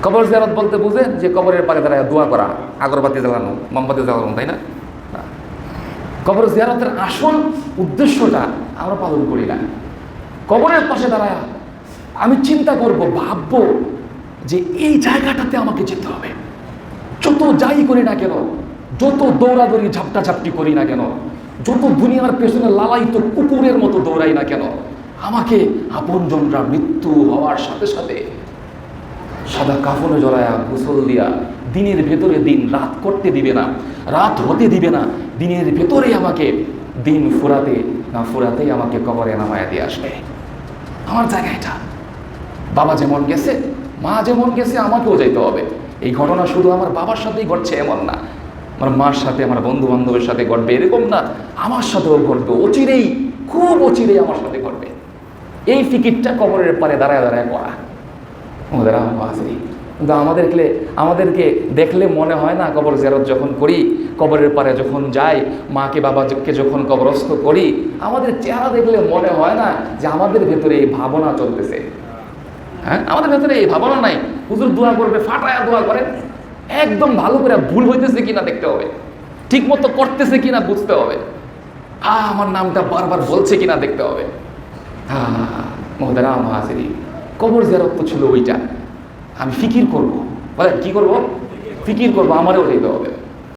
কবর জিয়ারত বলতে বুঝেন যে কবরের পারে দাঁড়ায় দোয়া করা, আগরবাতি জ্বালানো, মোমবাতি জ্বালানো, তাই না? কবর জিয়ারতের আসল উদ্দেশ্যটা আমরা পালন করি না। কবরের পাশে দাঁড়ায় আমি চিন্তা করব, ভাববো যে এই জায়গাটাতে আমাকে যেতে হবে। যত যাই করি না কেন, যত দৌড়াদৌড়ি ঝাপটাঝাপটি করি না কেন, যত দুনিয়ার পেছনে লালায়িত কুকুরের মতো দৌড়াই না কেন, আমাকে আপনজনরা মৃত্যু হওয়ার সাথে সাথে সাদা কাফনে জড়ায়া গোসল দিয়া দিনের ভেতরে দিন রাত করতে দিবে না, রাত হতে দিবে না, দিনের ভেতরে আমাকে দিন ফুরাতে না ফুরাতেই আমাকে কবরে নামায়া দিয়ে আসবে। আমার জায়গা এটা। বাবা যেমন গেছে, মা যেমন গেছে, আমাকেও যেতে হবে। এই ঘটনা শুধু আমার বাবার সাথেই ঘটছে এমন না, আমার মার সাথে, আমার বন্ধু বান্ধবের সাথে ঘটবে এরকম না, আমার সাথেও ঘটবে অচিরেই, খুব অচিরেই আমার সাথে ঘটবে। এই ফিকিরটা কবরের পারে দাঁড়ায় দাঁড়ায় করা ওদের আছে। কিন্তু আমাদেরকে দেখলে মনে হয় না, কবর জিয়ারত যখন করি, কবরের পারে যখন যাই, মাকে বাবাকে যখন কবরস্থ করি, আমাদের চেহারা দেখলে মনে হয় না যে আমাদের ভেতরে এই ভাবনা চলতেছে। হ্যাঁ, আমাদের ভেতরে এই ভাবনা নাই। হুজুর দোয়া করবে, ফাটায়া দোয়া করেন, একদম ভালো করে ভুল হইতেছে কিনা দেখতে হবে, ঠিক মতো করতেছে কিনা বুঝতে হবে, আমার নামটা বারবার বলছে কিনা দেখতে হবে। মোহতারাম হাজিরিন, কবর জিয়ারত তো ছিল ওইটা। আমি ফিকির করবো, বলে কি করবো? ফিকির করবো, আমারও যেতে হবে।